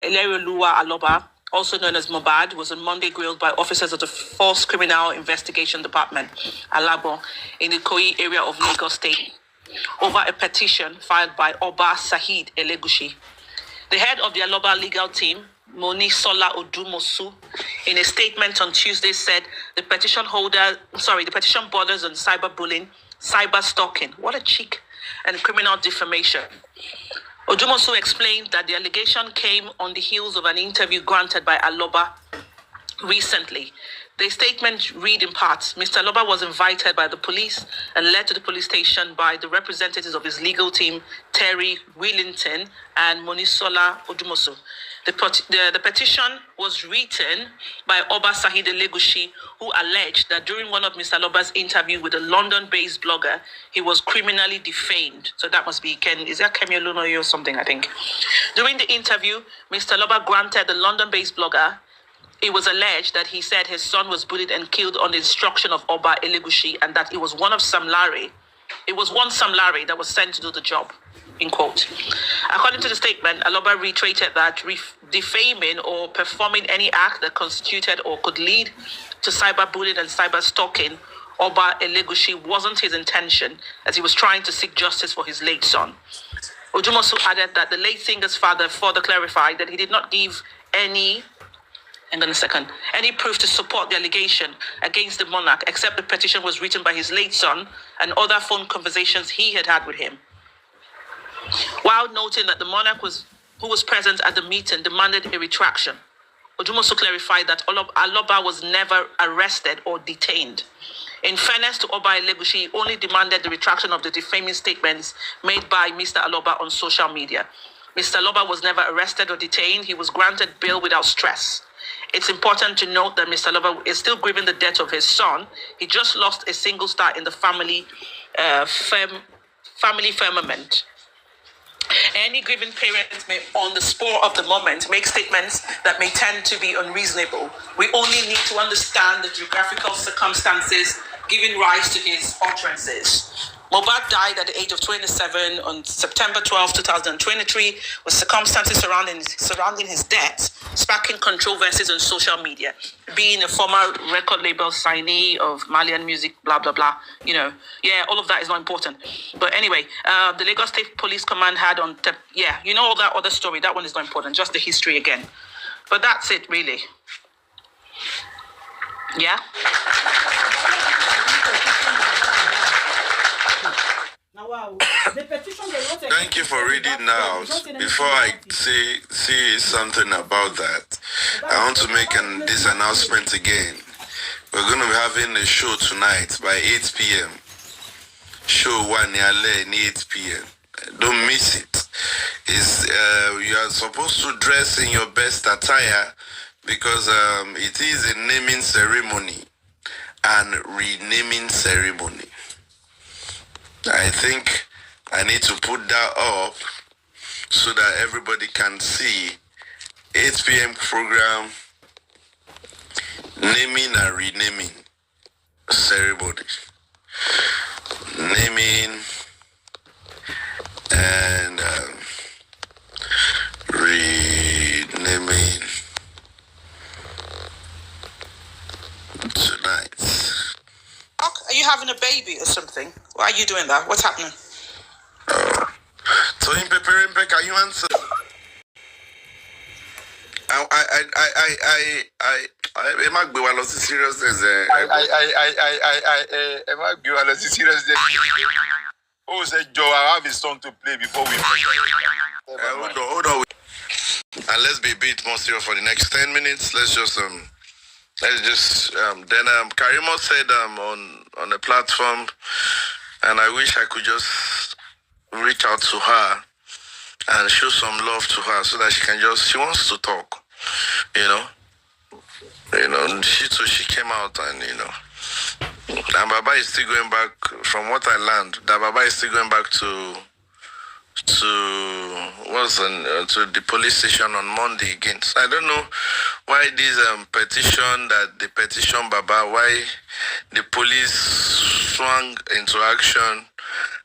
Elegushi Aloba, also known as Mohbad, was on Monday grilled by officers of the Force Criminal Investigation Department, Aloba, in the Koi area of Lagos State, over a petition filed by Oba Saheed Elegushi. The head of the Aloba legal team, Monisola Odumosu, in a statement on Tuesday said the petition borders on cyberbullying, cyber stalking, what a cheek, and criminal defamation. Odumosu explained that the allegation came on the heels of an interview granted by Aloba recently. The statement read in parts: Mr. Aloba was invited by the police and led to the police station by the representatives of his legal team, Terry Willington and Monisola Odumosu. The petition was written by Oba Saheed Elegushi, who alleged that during one of Mr. Aloba's interview with a London-based blogger, he was criminally defamed. So that must be Kemi Olunoye or something, I think. During the interview, Mr. Aloba granted the London-based blogger. It was alleged that he said his son was bullied and killed on the instruction of Oba Elegushi, and that it was one Sam Larry that was sent to do the job, in quote. According to the statement, Aloba reiterated that defaming or performing any act that constituted or could lead to cyberbullying and cyber stalking Oba Elegushi wasn't his intention, as he was trying to seek justice for his late son. Odumosu added that the late singer's father further clarified that he did not give any proof to support the allegation against the monarch, except the petition was written by his late son and other phone conversations he had with him. While noting that the monarch who was present at the meeting demanded a retraction, Odumosu clarified that Aloba was never arrested or detained. In fairness to Oba Elegushi, he only demanded the retraction of the defaming statements made by Mr. Aloba on social media. Mr. Aloba was never arrested or detained. He was granted bail without stress. It's important to note that Mr. Aloba is still grieving the death of his son. He just lost a single star in the family firmament. Any grieving parents may, on the spur of the moment, make statements that may tend to be unreasonable. We only need to understand the geographical circumstances giving rise to his utterances. Mohbad died at the age of 27 on September 12, 2023, with circumstances surrounding his death sparking controversies on social media. Being a former record label signee of Malian music, blah, blah, blah. All of that is not important. But anyway, the Lagos State Police Command had all that other story. That one is not important, just the history again. But that's it, really. Yeah? Thank you for reading now. Before I say something about that, I want to make this announcement again. We're going to be having a show tonight by 8 p.m. Show 1 8 p.m. Don't miss it. You are supposed to dress in your best attire because it is a naming ceremony and renaming ceremony. I think I need to put that up so that everybody can see 8 p.m. program, naming and renaming ceremony. Naming and renaming tonight. Are you having a baby or something? Why are you doing that? What's happening? So in preparing, can you answer? I might be one of the seriousness. I might be one of the seriousness. Oh, say Joe, I have a song to play before we. Hold on. And let's be a bit more serious for the next 10 minutes. Let's just then Karimo said on the platform, and I wish I could just reach out to her and show some love to her so that she wants to talk, she came out and and Baba is still going back, from what I learned, that Baba is still going back to the police station on Monday again. So I don't know why this the petition Baba, why the police swung into action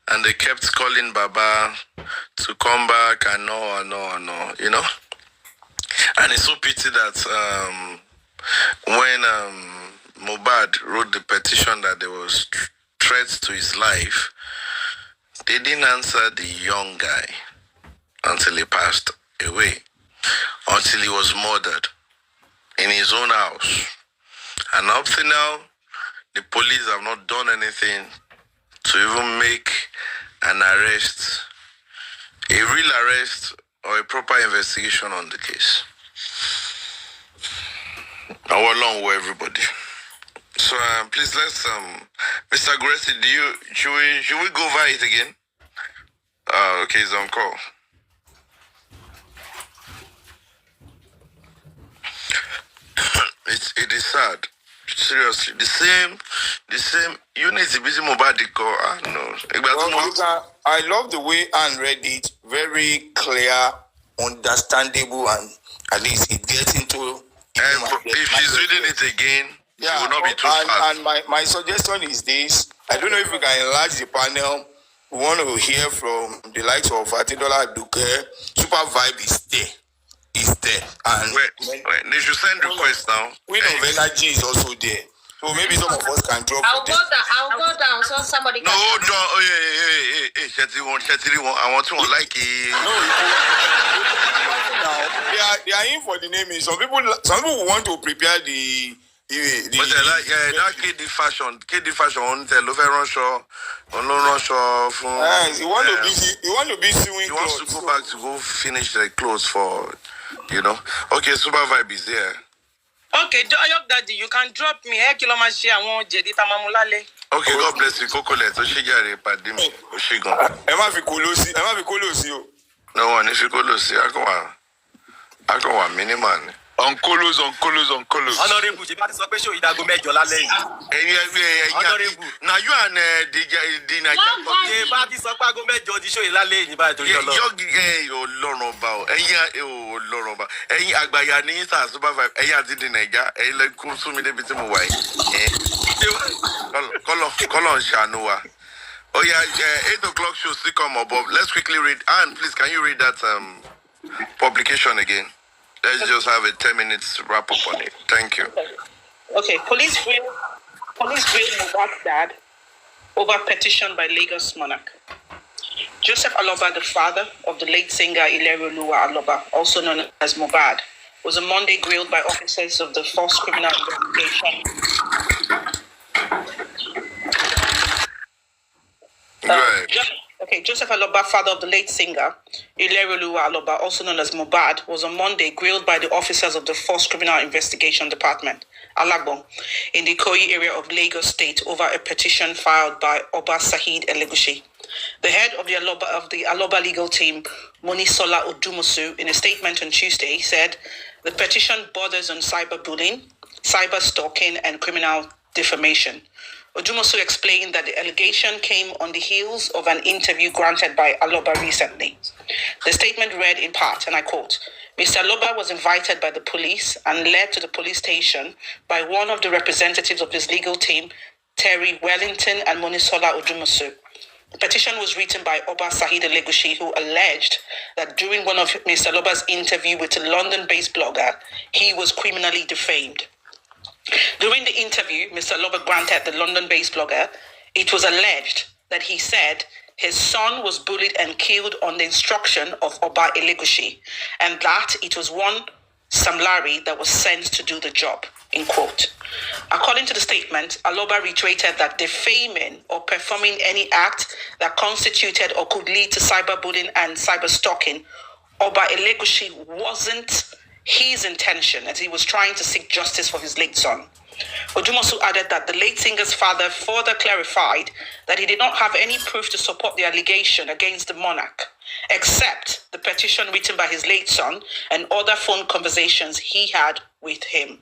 and they kept calling Baba to come back and no. And it's so pity that when Mohbad wrote the petition that there was threats to his life, they didn't answer the young guy until he passed away, until he was murdered in his own house. And up to now, the police have not done anything to even make an arrest, a real arrest or a proper investigation on the case. I want along with everybody. So please let's Mr. Gracie, should we go over it again? Okay, he's on call. It is sad. Seriously, the same unity busy Mohbad call. No. I love the way Anne read it. Very clear, understandable, and at least it gets into. If she's reading it again, she will not be too fast. And my suggestion is this. I don't know if we can enlarge the panel. We want to hear from the likes of Atidola Duque. Super vibe is there. And wait, they should send requests now. Queen of Energy is also there. So maybe some of us can drop. I'll go down so somebody can. No, hey, Chetty, I want to like it. No, they are in for the naming. Some people want to prepare the but they like that KD fashion on the Loveron show, on Loveron show. You want to be sewing. He wants to go back to go finish the clothes for, Okay, Super Vibe is there. Okay, Daddy, you can drop me. Okay, God bless you. Cocolet, Oshigare, Padimi, Oshigon. Emma Vicolosi. No one, if you go to see, I go one miniman. On colos. Honorable, you better say show idago mejo lale yi. Honorable. Now you and the Nigeria. Bá ti sọ pé ago mejo di show lale yi báyìí torí Ọlọ́run. Ọlọ́run ọba o. Ọlọ́run ọba. Ẹ̀yin àgbàyà ni sa Super Vibe. Ẹ̀yin àti di Naija. Ẹ̀yin lè kú sún mi débi tí mo wà yìí. Kọ́lọ̀ ṣàánú wa. Oh yeah, 8 o'clock show still come up. Let's quickly read. Anne, please, can you read that publication again? Let's just have a 10 minutes wrap up on it. Thank you. Okay, police grill Mohbad's dad over petition by Lagos monarch. Joseph Aloba, the father of the late singer Elegushi Aloba, also known as Mohbad, was on Monday grilled by officers of the False Criminal Investigation. Joseph Aloba, father of the late singer Elegushi Aloba, also known as Mohbad, was on Monday grilled by the officers of the False Criminal Investigation Department, Aloba, in the Ikoyi area of Lagos State over a petition filed by Oba Saheed Elegushi. The head of the Aloba legal team, Monisola Odumosu, in a statement on Tuesday, said the petition borders on cyberbullying, cyber stalking, and criminal defamation. Odumosu explained that the allegation came on the heels of an interview granted by Aloba recently. The statement read in part, and I quote, Mr. Aloba was invited by the police and led to the police station by one of the representatives of his legal team, Terry Wellington and Monisola Odumosu. The petition was written by Oba Saheed Elegushi, who alleged that during one of Mr. Aloba's interview with a London-based blogger, he was criminally defamed. During the interview, Mr. Aloba granted the London-based blogger, it was alleged that he said his son was bullied and killed on the instruction of Oba Elegushi, and that it was one Sam Larry that was sent to do the job, in quote. According to the statement, Aloba reiterated that defaming or performing any act that constituted or could lead to cyberbullying and cyberstalking, Oba Elegushi wasn't his intention, as he was trying to seek justice for his late son. Odumosu added that the late singer's father further clarified that he did not have any proof to support the allegation against the monarch, except the petition written by his late son and other phone conversations he had with him.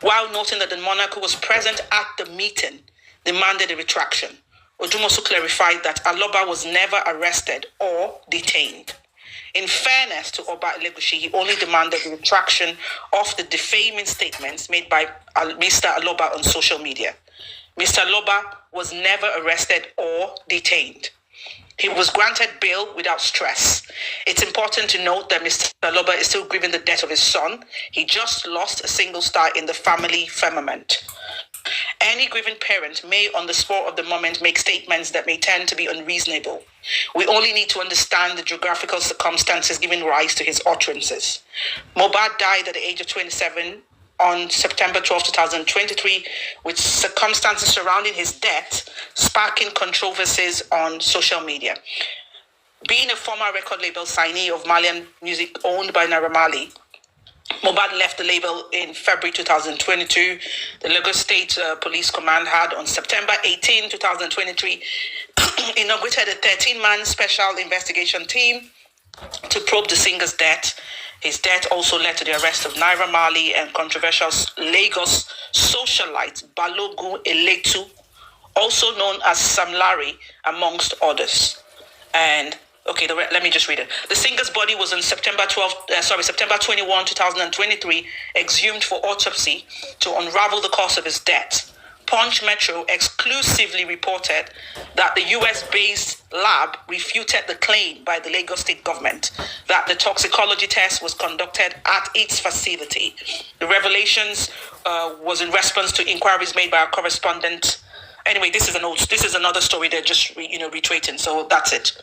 While noting that the monarch who was present at the meeting demanded a retraction, Odumosu clarified that Aloba was never arrested or detained. In fairness to Oba Elegushi, he only demanded the retraction of the defaming statements made by Mr. Aloba on social media. Mr. Aloba was never arrested or detained. He was granted bail without stress. It's important to note that Mr. Aloba is still grieving the death of his son. He just lost a single star in the family firmament. Any grieving parent may, on the spur of the moment, make statements that may tend to be unreasonable. We only need to understand the geographical circumstances giving rise to his utterances. Mohbad died at the age of 27 on September 12, 2023, with circumstances surrounding his death sparking controversies on social media. Being a former record label signee of Malian music owned by Naira Marley, Mohbad left the label in February 2022. The Lagos State Police Command had, on September 18, 2023, inaugurated a 13-man special investigation team to probe the singer's death. His death also led to the arrest of Naira Marley and controversial Lagos socialite Balogun Eletu, also known as Sam Larry, amongst others. And okay, let me just read it. The singer's body was on September 21, 2023, exhumed for autopsy to unravel the cause of his death. Punch Metro exclusively reported that the US-based lab refuted the claim by the Lagos State government that the toxicology test was conducted at its facility. The revelations was in response to inquiries made by our correspondent. Anyway, this is another story they're just retweeting. So that's it.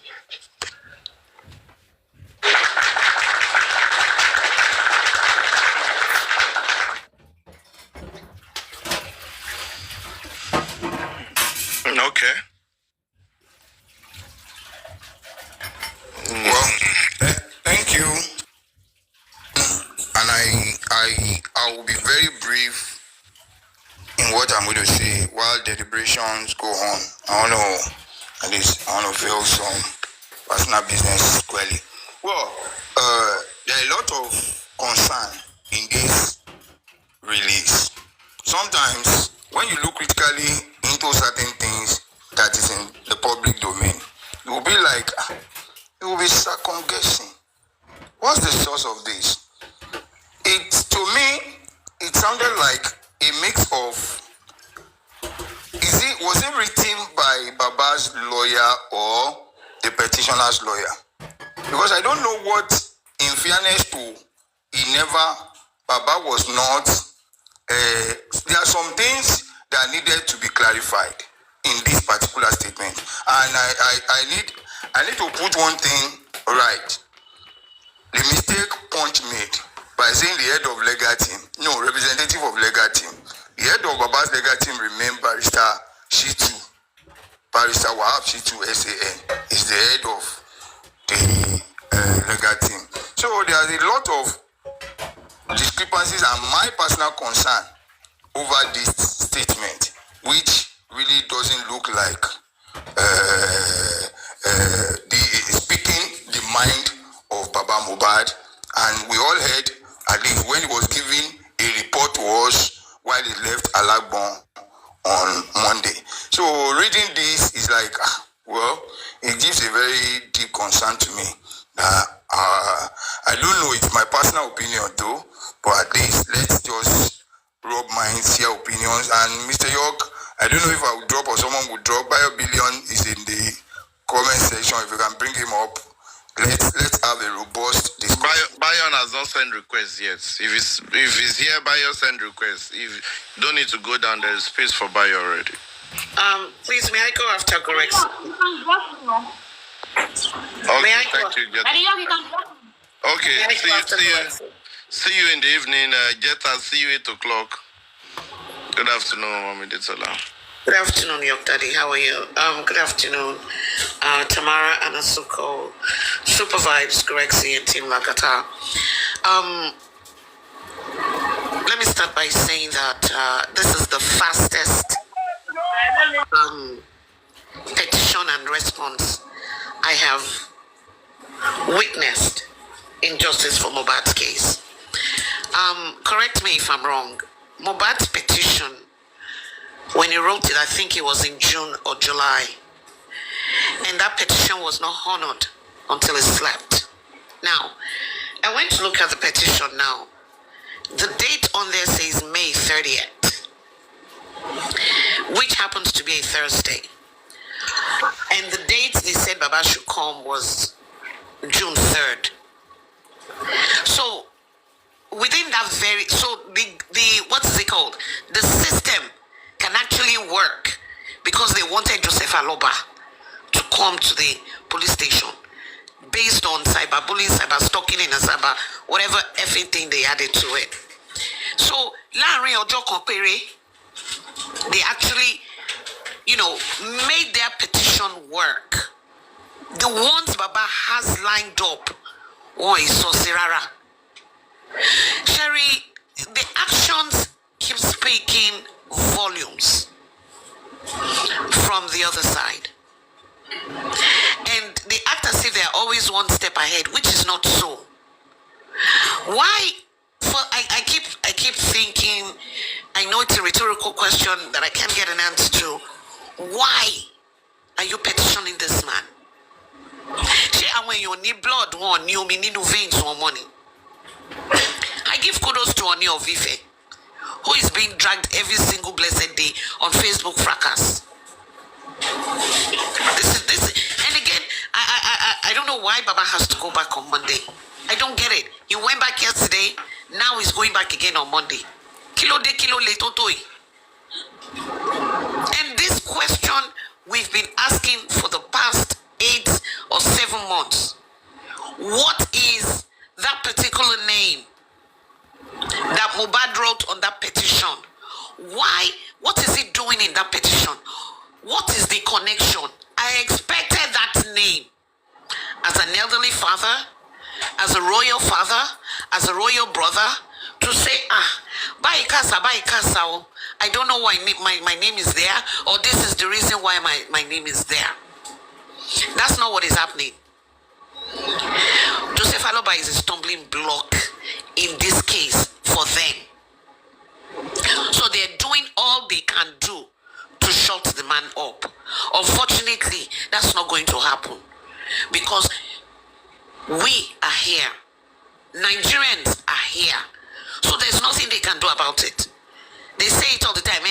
Okay. Well, thank you. And I will be very brief in what I'm going to say while deliberations go on. I want to feel some personal business squarely. Well, there are a lot of concern in this release. Sometimes when you look critically into certain things that is in the public domain, it will be like, it will be second-guessing. What's the source of this? To me, it sounded like a mix of, was it written by Baba's lawyer or the petitioner's lawyer? Because I don't know what, in fairness to Baba was not, there are some things that needed to be clarified in this particular statement. And I need to put one thing right. The mistake Punch made by saying the head of legal team, no, representative of legal team. The head of Baba's legal team remained Barrister Shitu. Barrister Wahab Shitu SAN is the head of the legal team. So there are a lot of discrepancies and my personal concern over this statement, which really doesn't look like speaking the mind of Baba Mohbad. And we all heard, at least when he was giving a report to us while he left Aloba on Monday. So reading this is like, well, it gives a very deep concern to me. I don't know, it's my personal opinion though, but at least let's just rub minds, share opinions. And Mr. York, I don't know if I would drop or someone would drop. Bio Billion is in the comment section. If you can bring him up, let's have a robust discussion. Bayon has not sent requests yet. If he's here, Bayon send requests. If you don't need to go down, there is space for Bayon already. Please, may I go after Gorex? Okay, thank you. Okay, see you in the evening. Jetta, see you 8 o'clock. Good afternoon, Mommy Detãil. Good afternoon, York Daddy. How are you? Good afternoon, Tamara and Asuko, Super Vibes, Gorexy, and Team Lagata. Let me start by saying that this is the fastest petition and response I have witnessed in justice for Mohbad's case. Correct me if I'm wrong. Mohbad's petition, when he wrote it, I think it was in June or July. And that petition was not honored until he slept. Now, I went to look at the petition now. The date on there says May 30th, which happens to be a Thursday. And the date they said Baba should come was June 3rd. So within that the what is it called? The system can actually work because they wanted Joseph Aloba to come to the police station based on cyberbullying, cyber stalking, and cyber whatever effing thing they added to it. So láàrin ọjọ́ kan péré, they actually, made their petition work. The ones Baba has lined up, is Sosirara. Sherry, the actions keep speaking volumes from the other side. And they act as if they're always one step ahead, which is not so. Why? I keep thinking, I know it's a rhetorical question that I can't get an answer to. Why are you petitioning this man? When you need blood, you need veins or money. I give kudos to Oni of Ife, who is being dragged every single blessed day on Facebook fracas. This, and again, I don't know why Baba has to go back on Monday. I don't get it. He went back yesterday, now he's going back again on Monday. Kilo de kilo le totoi. And this question we've been asking for the past 8 or 7 months. What is that particular name that Mohbad wrote on that petition? Why? What is he doing in that petition? What is the connection? I expected that name as an elderly father, as a royal father, as a royal brother, to say, bye casa, I don't know why my name is there, or this is the reason why my name is there. That's not what is happening. Joseph Aloba is a stumbling block in this case for them. So they're doing all they can do to shut the man up. Unfortunately, that's not going to happen because we are here. Nigerians are here. So there's nothing they can do about it. They say it all the time.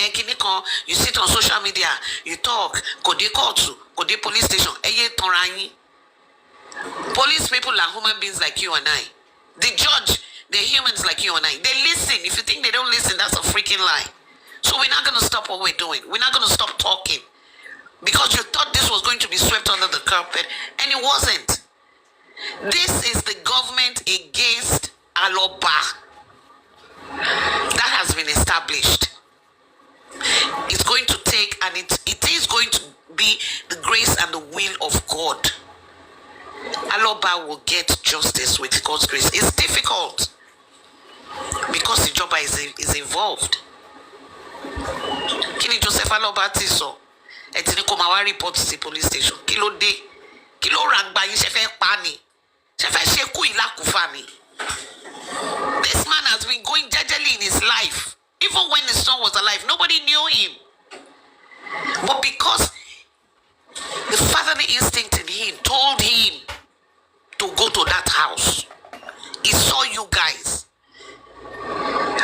You sit on social media, you talk, go to court, go to police station. Police people are human beings like you and I. The judge, they're humans like you and I. They listen. If you think they don't listen, that's a freaking lie. So we're not going to stop what we're doing. We're not going to stop talking. Because you thought this was going to be swept under the carpet, and it wasn't. This is the government against Aloba. That has been established. It's going to take, and it is going to be the grace and the will of God. Aloba will get justice with God's grace. It's difficult because the job is involved. Kini Joseph Aloba tiso. Etini ko ma wa report to the police station. Kilo de. Kilo rangba yin se fe pa ni. Se fe se ku ila kufa ni. This man has been going jejely in his life. Even when his son was alive, nobody knew him. But because the fatherly instinct in him told him to go to that house, he saw you guys.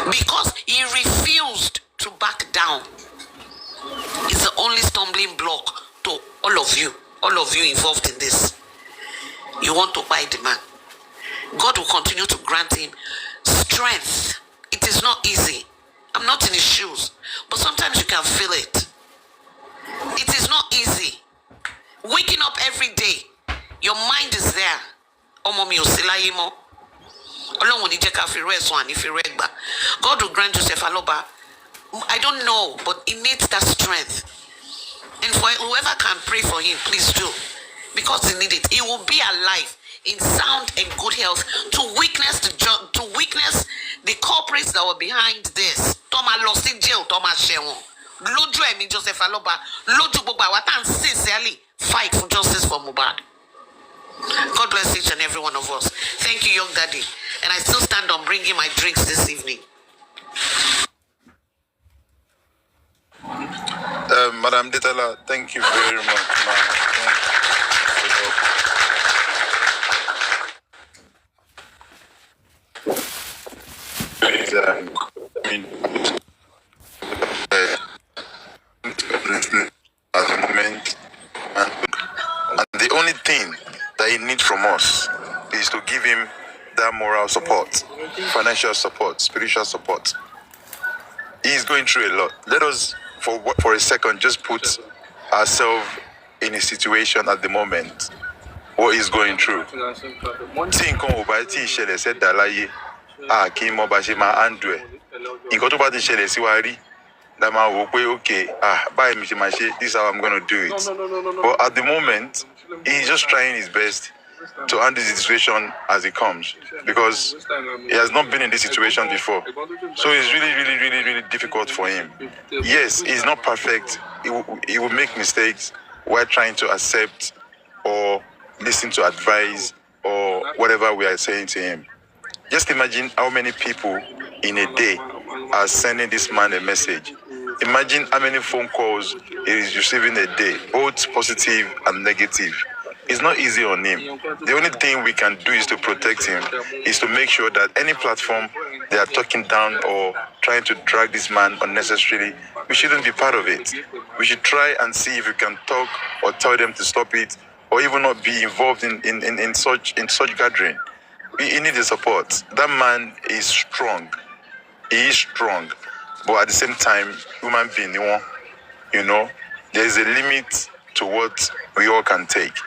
Because he refused to back down. It's the only stumbling block to all of you involved in this. You want to buy the man. God will continue to grant him strength. It is not easy. I'm not in his shoes, but sometimes you can feel it. It is not easy. Waking up every day, your mind is there. God will grant Joseph Aloba. I don't know, but he needs that strength. And for whoever can pray for him, please do. Because he needs it. He will be alive in sound and good health to witness the culprits that were behind this. Thomas lost in jail, Thomas Shewon. Loju emi Joseph Aloba, Loju gbogbo awatan sincerely fight for justice for Mohbad. God bless each and every one of us. Thank you, young daddy. And I still stand on bringing my drinks this evening. Madam Detãil, thank you very much, ma'am. At the moment, is to give him that moral support, financial support, spiritual support. He's going through a lot. Let us, for a second, just put ourselves in a situation at the moment. What he's going through. Tí nǹkan ò bá tí ìṣẹ̀lẹ̀ ṣẹ̀dá láyé, kí n mọ bá ṣe máa handle ẹ̀. Nǹkan tó bá ti ṣẹlẹ̀ sí wa rí, la máa wò pé okay, báyìí mi ṣe máa ṣe, this is how I'm going to do it. But at the moment, he's just trying his best to handle the situation as it comes, because he has not been in this situation before. So it's really difficult for him. Yes, he's not perfect. He will make mistakes while trying to accept or listen to advice or whatever we are saying to him. Just imagine how many people in a day are sending this man a message. Imagine how many phone calls he is receiving a day, both positive and negative. It's not easy on him. The only thing we can do is to protect him, is to make sure that any platform they are talking down or trying to drag this man unnecessarily, we shouldn't be part of it. We should try and see if we can talk or tell them to stop it, or even not be involved in such gathering. He needs the support. That man is strong. He is strong. But at the same time, human being, you know, there is a limit to what we all can take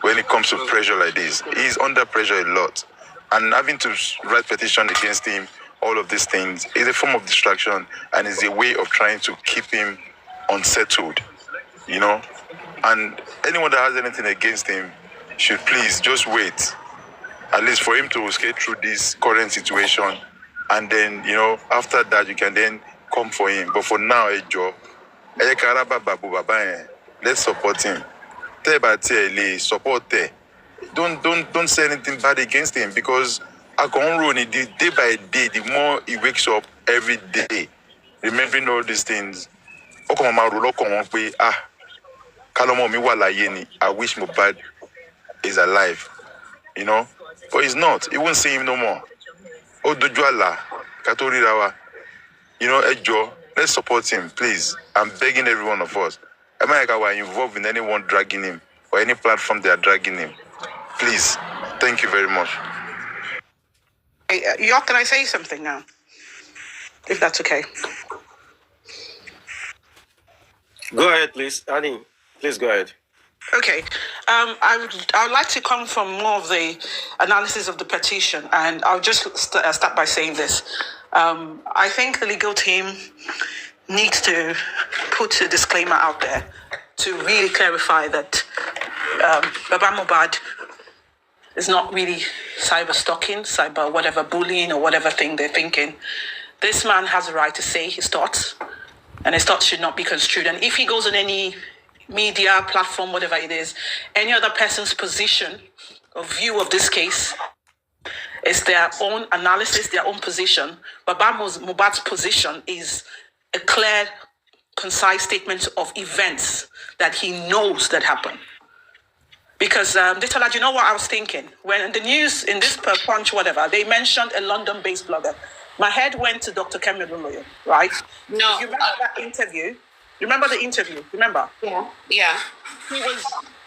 when it comes to pressure like this. He is under pressure a lot. And having to write petition against him, all of these things, is a form of distraction and is a way of trying to keep him unsettled, you know. And anyone that has anything against him should please just wait, at least for him to skate through this current situation. And then, you know, after that, you can then come for him. But for now, Joe, let's support him. Support. Don't say anything bad against him, because day by day, the more he wakes up every day, remembering all these things. I wish Mohbad is alive, you know, but he's not. He won't see him no more. You know, Joe, let's support him, please. I'm begging every one of us. America, we're involved in anyone dragging him or any platform they are dragging him. Please, thank you very much. Hey, y'all, can I say something now? If that's okay. Go ahead, please. Annie, please go ahead. Okay. I would like to come from more of the analysis of the petition, and I'll just start by saying this. I think the legal team needs to put a disclaimer out there to really clarify that Baba Mohbad is not really cyber stalking, cyber whatever bullying or whatever thing they're thinking. This man has a right to say his thoughts, and his thoughts should not be construed. And if he goes on any media platform, whatever it is, any other person's position or view of this case is their own analysis, their own position. Baba Mohbad's position is a clear, concise statement of events that he knows that happened. Because Detãil, you know what I was thinking? When in the news, in this Punch, whatever, they mentioned a London-based blogger. My head went to Dr. Kemi Olunloyo, right? No. You remember that interview? You remember the interview? Remember? Yeah.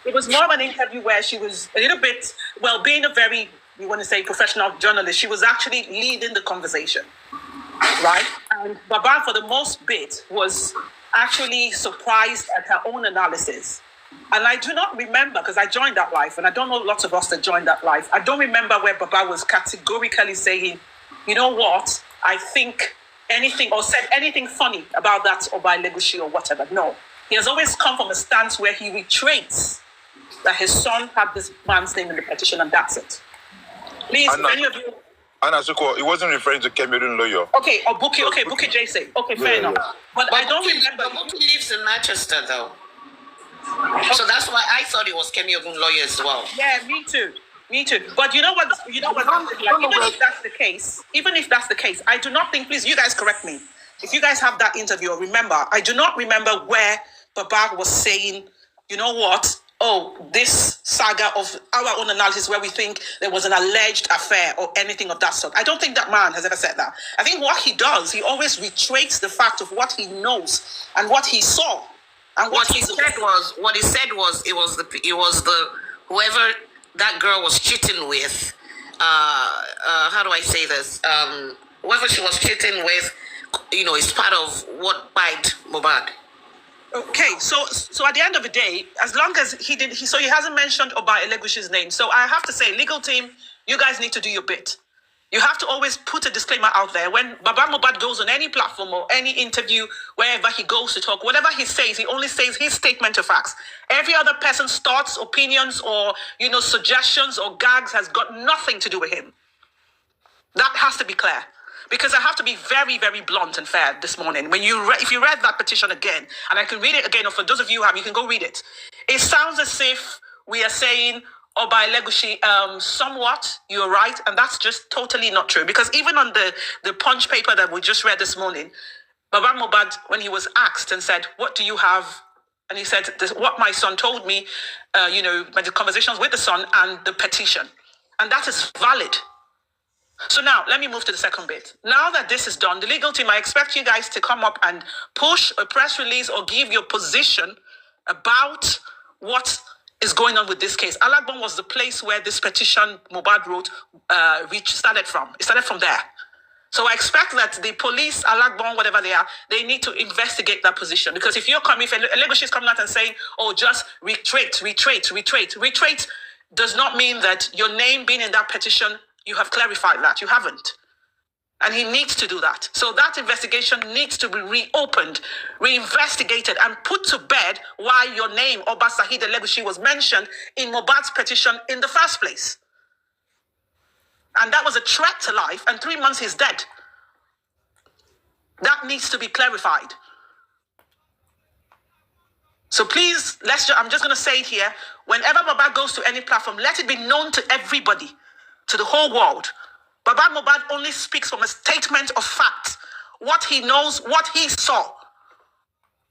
It was more of an interview where she was a little bit, well, being a very, we want to say, professional journalist, she was actually leading the conversation, right? And Baba, for the most bit, was actually surprised at her own analysis. And I do not remember, because I joined that live, and I don't know lots of us that joined that live, I don't remember where Baba was categorically saying, you know what, I think anything, or said anything funny about that, or by Elegushi or whatever. No. He has always come from a stance where he reiterates that his son had this man's name in the petition, and that's it. Please, Anna, any of you... Anna Suko, he wasn't referring to Cameroon lawyer. Okay, or Buki J. Okay, fair enough. But I don't remember... Buki lives in Manchester, though. So that's why I thought it was Kemi Ogun lawyer as well. Yeah, me too. But you know what? Like, even if that's the case, I do not think. Please, you guys correct me. If you guys have that interview, remember, I do not remember where Baba was saying, you know what? Oh, this saga of our own analysis where we think there was an alleged affair or anything of that sort. I don't think that man has ever said that. I think what he does, he always reiterates the fact of what he knows and what he saw. And what he said was, it was the whoever that girl was cheating with, how do I say this? Whoever she was cheating with, is part of what bite Mohbad. Okay, so at the end of the day, as long as he hasn't mentioned Oba Elegushi's name. So I have to say, legal team, you guys need to do your bit. You have to always put a disclaimer out there. When Baba Mohbad goes on any platform or any interview, wherever he goes to talk, whatever he says, he only says his statement of facts. Every other person's thoughts, opinions, or suggestions or gags has got nothing to do with him. That has to be clear. Because I have to be very, very blunt and fair this morning. If you read that petition again, and I can read it again, or for those of you who have, you can go read it. It sounds as if we are saying, Oba Elegushi, somewhat, you're right, and that's just totally not true. Because even on the punch paper that we just read this morning, Baba Mohbad, when he was asked and said, what do you have? And he said, what my son told me, the conversations with the son and the petition. And that is valid. So now, let me move to the second bit. Now that this is done, the legal team, I expect you guys to come up and push a press release or give your position about what is going on with this case. Aloba was the place where this petition Mohbad wrote started from. It started from there. So I expect that the police, Aloba, whatever they are, they need to investigate that position. Because if Elegushi is coming out and saying, oh, just retreat does not mean that your name being in that petition, you have clarified that. You haven't. And he needs to do that. So that investigation needs to be reopened, reinvestigated, and put to bed why your name, Oba Sahid Elegushi, was mentioned in Mohbad's petition in the first place. And that was a threat to life, and 3 months he's dead. That needs to be clarified. So please, I'm just going to say it here. Whenever Mohbad goes to any platform, let it be known to everybody, to the whole world. Baba Mohbad only speaks from a statement of fact. What he knows, what he saw.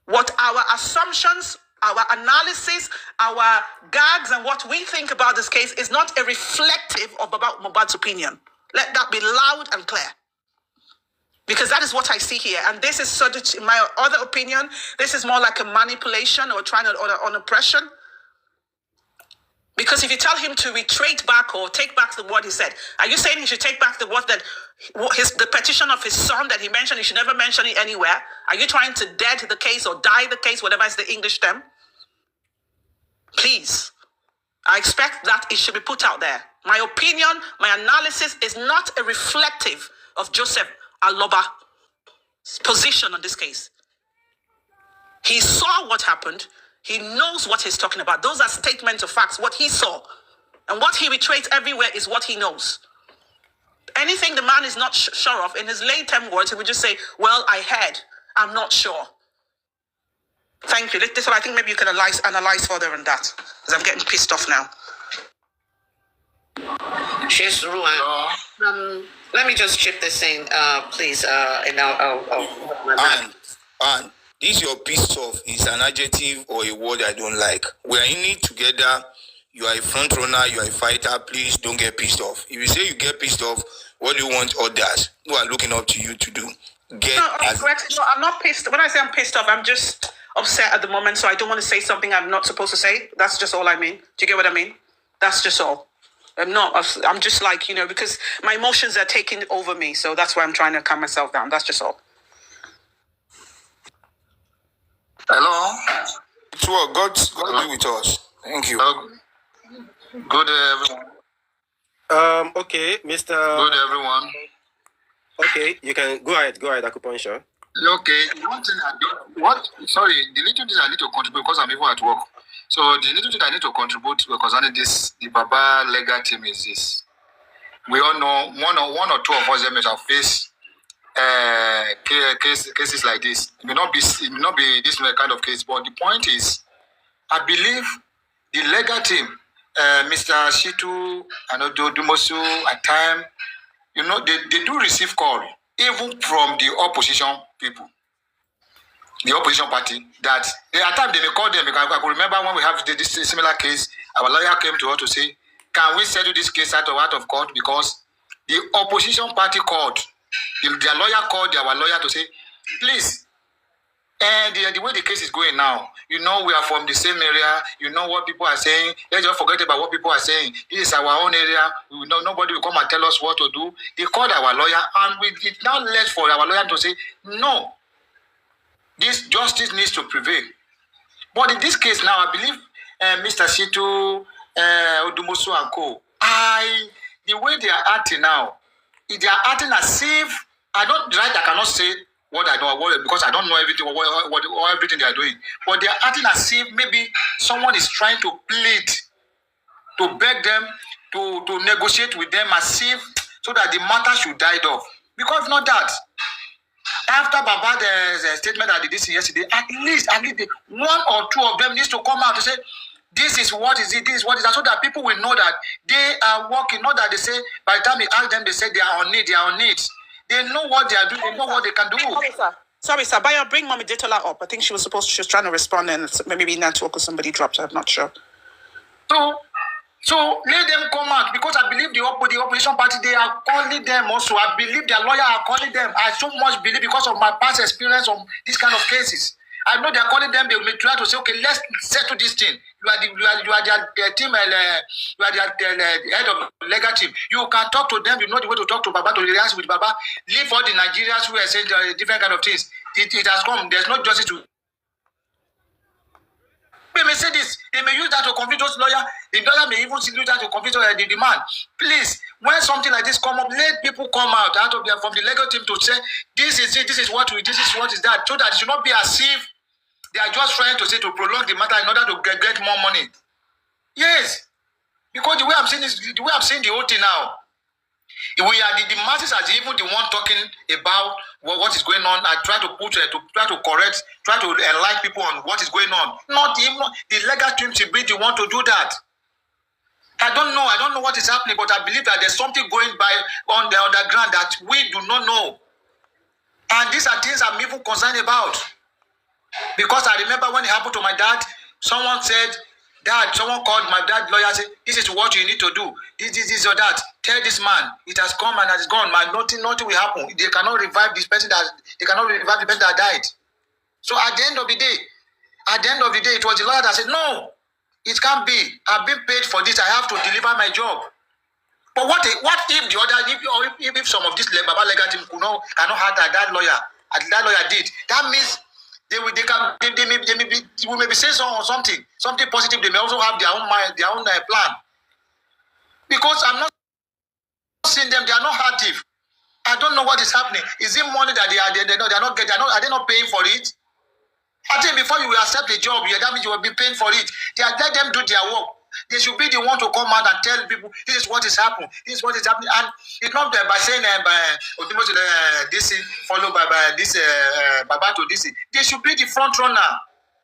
What our assumptions, our analysis, our gags, and what we think about this case is not a reflective of Baba Mohbad's opinion. Let that be loud and clear. Because that is what I see here. And this is, in my other opinion, this is more like a manipulation or trying on oppression. Because if you tell him to retreat back or take back the word he said, are you saying he should take back the word that the petition of his son that he mentioned, he should never mention it anywhere? Are you trying to dead the case or die the case, whatever is the English term? Please. I expect that it should be put out there. My opinion, my analysis is not a reflective of Joseph Aloba's position on this case. He saw what happened. He knows what he's talking about. Those are statements of facts, what he saw. And what he reiterates everywhere is what he knows. Anything the man is not sure of, in his late-term words, he would just say, well, I heard. I'm not sure. Thank you. This one, I think maybe you can analyze further on that, because I'm getting pissed off now. She's ruined. Let me just chip this in, please, and And this your pissed off is an adjective or a word I don't like. We are in it together. You are a front runner. You are a fighter. Please don't get pissed off. If you say you get pissed off, what do you want others who are looking up to you to do? No, I'm not pissed. When I say I'm pissed off, I'm just upset at the moment. So I don't want to say something I'm not supposed to say. That's just all I mean. Do you get what I mean? That's just all. I'm just like, because my emotions are taking over me. So that's why I'm trying to calm myself down. That's just all. Hello. So God be with us. Thank you. Good everyone. Okay, Mr. Good everyone. Okay, you can go ahead, acupuncture. Okay, one thing the little thing I need to contribute because I'm even at work. So the little thing I need to contribute concerning this, the Baba legal team is this. We all know one or two of us may have faced cases like this. It may not be this kind of case, but the point is, I believe the legal team, Mr. Shitu and Dumosu, at time, they do receive call, even from the opposition people, the opposition party, that at times they may call them. Because I could remember when we have this similar case, our lawyer came to us to say, can we settle this case out of court? Because the opposition party called, their lawyer called our lawyer to say, please, And the way the case is going now, you know, we are from the same area. You know what people are saying. Let's just forget about what people are saying. This is our own area. We know nobody will come and tell us what to do. They called our lawyer, and it now left for our lawyer to say, no, this justice needs to prevail. But in this case now, I believe Mr. Shitu, Odumosu and co, the way they are acting now, they are acting as if, I cannot say what I know, because I don't know everything, what everything they are doing. But they are acting as if maybe someone is trying to plead, to beg them, to negotiate with them as if, so that the matter should die off. Because if not that, after Baba's statement that they did yesterday, at least one or two of them needs to come out to say, this is what is it, this is what is that, so that people will know that they are working, not that they say, by the time you ask them, they say they are on it. They know what they are doing, they know what they can do. Sorry, sir. Bayo, bring Mommy Detãil up. I think she was trying to respond, and maybe network or somebody dropped. I'm not sure. So let them come out, because I believe the opposition party, they are calling them also. I believe their lawyer are calling them. I so much believe, because of my past experience on this kind of cases. I know they are calling them. They will try to say, okay, let's settle this thing. You are their team. You are the head of the legal team. You can talk to them. You know the way to talk to Baba, to react with Baba. Leave all the Nigerians who are saying different kind of things. It has come. There's no justice to. They may say this. They may use that to convince those lawyers. The lawyer may even use that to convince the demand. Please, when something like this come up, let people come out of from the legal team to say, this is it, this is what is that, so that it should not be as if they are just trying to say to prolong the matter in order to get more money. Yes, because the way I'm saying the whole thing now. We are the masses are even the one talking about what is going on. I try to correct, try to enlighten people on what is going on. Not even the legal team should be the one to do that. I don't know what is happening, but I believe that there's something going by on the underground that we do not know. And these are things I'm even concerned about. Because I remember when it happened to my dad, someone said, someone called my dad lawyer, said, this is what you need to do. This or that. Tell this man, it has come and has gone. Man, nothing will happen. They cannot revive this person they cannot revive the person that died. So at the end of the day, it was the lawyer that said, no, it can't be. I've been paid for this. I have to deliver my job. But what if the other, if some of this Baba legal team cannot hurt that lawyer, as that lawyer did, that means they may be saying something positive. They may also have their own mind, their own plan. Because I'm not seeing them, they are not active. I don't know what is happening. Is it money that they are not getting? Are they not paying for it? I think before you will accept a job, that means you will be paying for it. Let them do their work. They should be the one to come out and tell people this is what is happening. This is what is happening. And it's not by saying this followed by this Baba to this. They should be the front runner.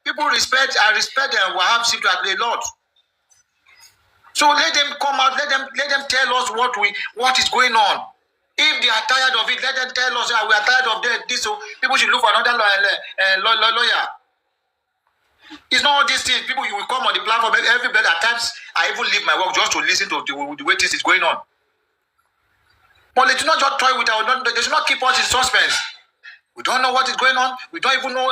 People respect Wahab Situ a lot. So let them come out. Let them tell us what is going on. If they are tired of it, let them tell us we are tired of this. So people should look for another lawyer. It's not all these things. People, you will come on the platform. Everybody, at times, I even leave my work just to listen to the way this is going on. But they do not just toy with they should not keep us in suspense. We don't know what is going on. We don't even know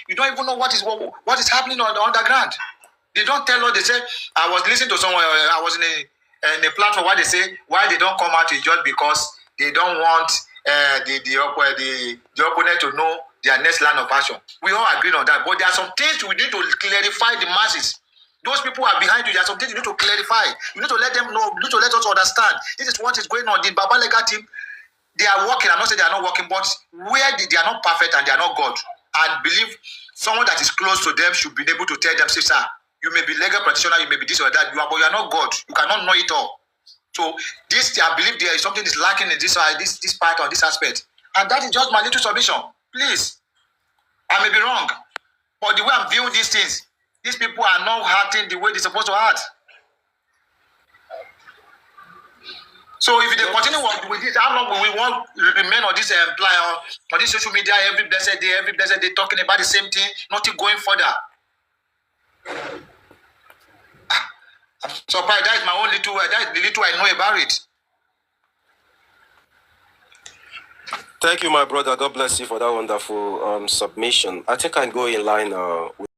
you don't even know what is happening on the underground. They don't tell us. They say, I was listening to someone. I was in a platform where they say why they don't come out to judge because they don't want the opponent to know their next line of action. We all agree on that. But there are some things we need to clarify the masses. Those people are behind you. There are some things you need to clarify. You need to let them know. You need to let us understand. This is what is going on. The Baba Legal team, they are working. I'm not saying they are not working, but where they are not perfect and they are not God. I believe someone that is close to them should be able to tell them, say, sir, you may be legal practitioner, you may be this or that, but you are not God. You cannot know it all. So this, I believe there is something is lacking in this part or this aspect. And that is just my little submission. Please, I may be wrong, but the way I'm viewing these things, these people are not acting the way they're supposed to act. So if they continue with this, how long will we want to remain on this on this social media every blessed day talking about the same thing, nothing going further? I'm surprised. That is my own little. That is the little I know about it. Thank you, my brother. God bless you for that wonderful submission. I think I go in line with